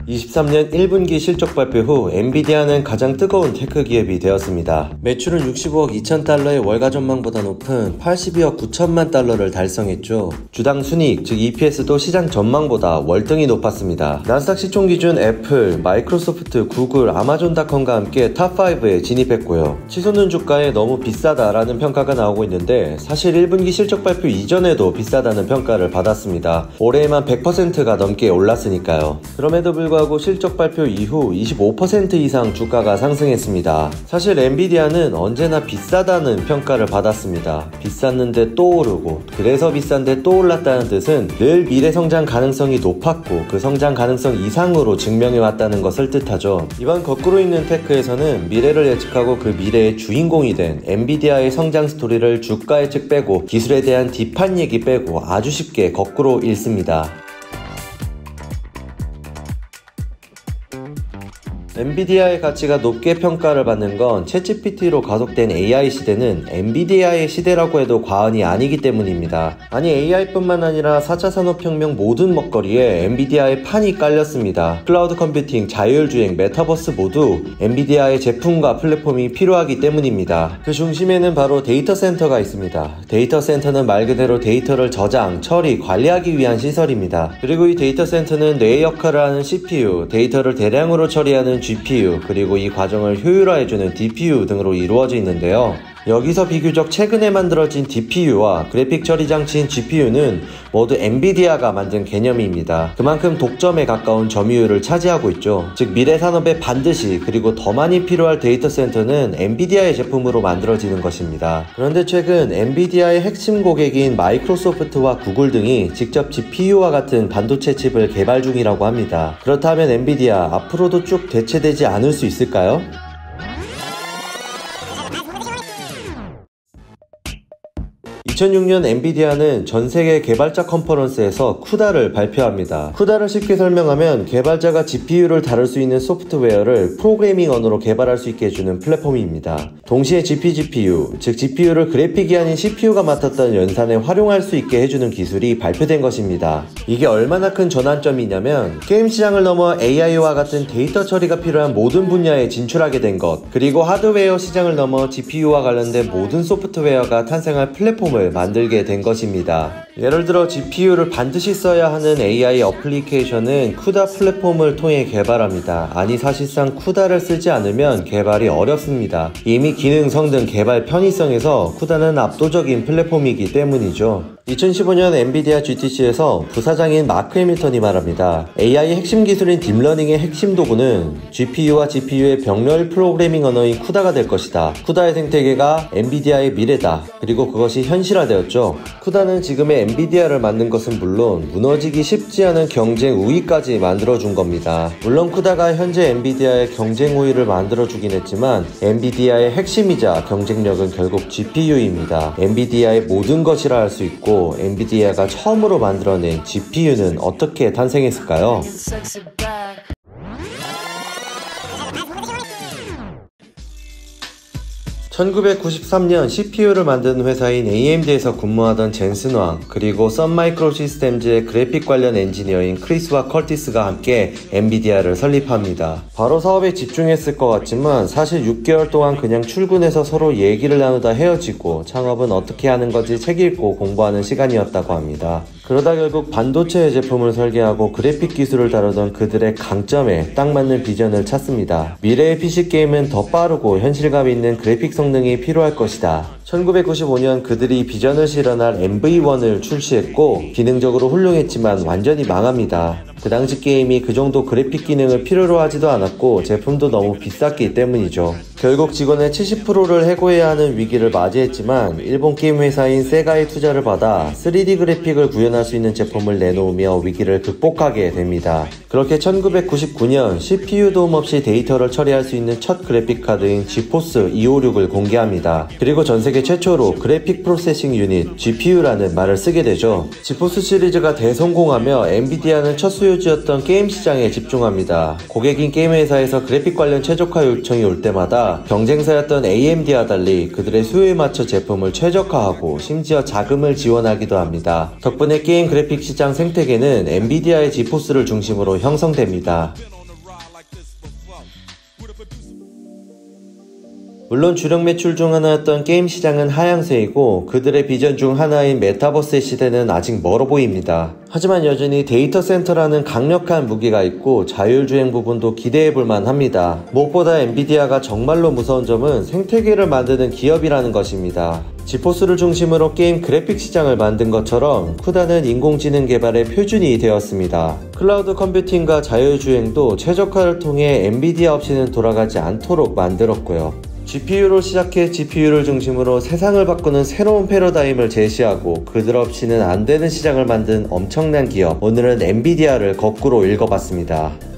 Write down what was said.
23년 1분기 실적 발표 후 엔비디아는 가장 뜨거운 테크 기업이 되었습니다. 매출은 65억 2천 달러의 월가 전망보다 높은 82억 9천만 달러를 달성했죠. 주당 순이익 즉 EPS도 시장 전망보다 월등히 높았습니다. 나스닥 시총 기준 애플, 마이크로소프트, 구글, 아마존닷컴과 함께 탑5에 진입했고요. 치솟는 주가에 너무 비싸다라는 평가가 나오고 있는데 사실 1분기 실적 발표 이전에도 비싸다는 평가를 받았습니다. 올해에만 100%가 넘게 올랐으니까요. 그럼에도 불구하고 실적 발표 이후 25% 이상 주가가 상승했습니다. 사실 엔비디아는 언제나 비싸다는 평가를 받았습니다. 비쌌는데 또 오르고 그래서 비싼데 또 올랐다는 뜻은 늘 미래 성장 가능성이 높았고 그 성장 가능성 이상으로 증명해왔다는 것을 뜻하죠. 이번 거꾸로 있는 테크에서는 미래를 예측하고 그 미래의 주인공이 된 엔비디아의 성장 스토리를 주가 예측 빼고 기술에 대한 딥한 얘기 빼고 아주 쉽게 거꾸로 읽습니다. 엔비디아의 가치가 높게 평가를 받는 건 챗GPT로 가속된 AI 시대는 엔비디아의 시대라고 해도 과언이 아니기 때문입니다. 아니 AI뿐만 아니라 4차 산업혁명 모든 먹거리에 엔비디아의 판이 깔렸습니다. 클라우드 컴퓨팅, 자율주행, 메타버스 모두 엔비디아의 제품과 플랫폼이 필요하기 때문입니다. 그 중심에는 바로 데이터 센터가 있습니다. 데이터 센터는 말 그대로 데이터를 저장, 처리, 관리하기 위한 시설입니다. 그리고 이 데이터 센터는 뇌의 역할을 하는 CPU, 데이터를 대량으로 처리하는 GPU, 그리고 이 과정을 효율화해주는 DPU 등으로 이루어져 있는데요. 여기서 비교적 최근에 만들어진 DPU와 그래픽 처리 장치인 GPU는 모두 엔비디아가 만든 개념입니다. 그만큼 독점에 가까운 점유율을 차지하고 있죠. 즉 미래 산업에 반드시 그리고 더 많이 필요할 데이터 센터는 엔비디아의 제품으로 만들어지는 것입니다. 그런데 최근 엔비디아의 핵심 고객인 마이크로소프트와 구글 등이 직접 GPU와 같은 반도체 칩을 개발 중이라고 합니다. 그렇다면 엔비디아 앞으로도 쭉 대체되지 않을 수 있을까요? 2006년 엔비디아는 전세계 개발자 컨퍼런스에서 쿠다를 발표합니다. 쿠다를 쉽게 설명하면 개발자가 GPU를 다룰 수 있는 소프트웨어를 프로그래밍 언어로 개발할 수 있게 해주는 플랫폼입니다. 동시에 GPGPU, 즉 GPU를 그래픽이 아닌 CPU가 맡았던 연산에 활용할 수 있게 해주는 기술이 발표된 것입니다. 이게 얼마나 큰 전환점이냐면 게임 시장을 넘어 AI와 같은 데이터 처리가 필요한 모든 분야에 진출하게 된 것, 그리고 하드웨어 시장을 넘어 GPU와 관련된 모든 소프트웨어가 탄생할 플랫폼을 만들게 된 것입니다. 예를 들어 GPU를 반드시 써야 하는 AI 어플리케이션은 쿠다 플랫폼을 통해 개발합니다. 아니 사실상 쿠다를 쓰지 않으면 개발이 어렵습니다. 이미 기능, 성능, 개발 편의성에서 쿠다는 압도적인 플랫폼이기 때문이죠. 2015년 엔비디아 GTC에서 부사장인 마크 해밀턴이 말합니다. AI 핵심 기술인 딥러닝의 핵심 도구는 GPU와 GPU의 병렬 프로그래밍 언어인 쿠다가 될 것이다. 쿠다의 생태계가 엔비디아의 미래다. 그리고 그것이 현실화되었죠. 쿠다는 지금의 엔비디아를 만든 것은 물론 무너지기 쉽지 않은 경쟁 우위까지 만들어준 겁니다. 물론 쿠다가 현재 엔비디아의 경쟁 우위를 만들어주긴 했지만 엔비디아의 핵심이자 경쟁력은 결국 GPU입니다. 엔비디아의 모든 것이라 할 수 있고 엔비디아가 처음으로 만들어낸 GPU는 어떻게 탄생했을까요? 1993년 CPU를 만드는 회사인 AMD에서 근무하던 젠슨 왕, 그리고 썬마이크로 시스템즈의 그래픽 관련 엔지니어인 크리스와 커티스가 함께 엔비디아를 설립합니다. 바로 사업에 집중했을 것 같지만 사실 6개월 동안 그냥 출근해서 서로 얘기를 나누다 헤어지고 창업은 어떻게 하는 건지 책 읽고 공부하는 시간이었다고 합니다. 그러다 결국 반도체 제품을 설계하고 그래픽 기술을 다루던 그들의 강점에 딱 맞는 비전을 찾습니다. 미래의 PC게임은 더 빠르고 현실감 있는 그래픽 성능이 필요할 것이다. 1995년 그들이 비전을 실현할 MV1을 출시했고 기능적으로 훌륭했지만 완전히 망합니다. 그 당시 게임이 그 정도 그래픽 기능을 필요로 하지도 않았고 제품도 너무 비쌌기 때문이죠. 결국 직원의 70%를 해고해야 하는 위기를 맞이했지만 일본 게임 회사인 세가의 투자를 받아 3D 그래픽을 구현할 수 있는 제품을 내놓으며 위기를 극복하게 됩니다. 그렇게 1999년 CPU 도움 없이 데이터를 처리할 수 있는 첫 그래픽 카드인 지포스 256을 공개합니다. 그리고 전세계 세계 최초로 그래픽 프로세싱 유닛 GPU라는 말을 쓰게 되죠. 지포스 시리즈가 대성공하며 엔비디아는 첫 수요지였던 게임 시장에 집중합니다. 고객인 게임 회사에서 그래픽 관련 최적화 요청이 올 때마다 경쟁사였던 AMD와 달리 그들의 수요에 맞춰 제품을 최적화하고 심지어 자금을 지원하기도 합니다. 덕분에 게임 그래픽 시장 생태계는 엔비디아의 지포스를 중심으로 형성됩니다. 물론 주력 매출 중 하나였던 게임 시장은 하향세이고 그들의 비전 중 하나인 메타버스의 시대는 아직 멀어 보입니다. 하지만 여전히 데이터 센터라는 강력한 무기가 있고 자율주행 부분도 기대해볼만 합니다. 무엇보다 엔비디아가 정말로 무서운 점은 생태계를 만드는 기업이라는 것입니다. 지포스를 중심으로 게임 그래픽 시장을 만든 것처럼 쿠다는 인공지능 개발의 표준이 되었습니다. 클라우드 컴퓨팅과 자율주행도 최적화를 통해 엔비디아 없이는 돌아가지 않도록 만들었고요. GPU로 시작해 GPU를 중심으로 세상을 바꾸는 새로운 패러다임을 제시하고 그들 없이는 안 되는 시장을 만든 엄청난 기업. 오늘은 엔비디아를 거꾸로 읽어봤습니다.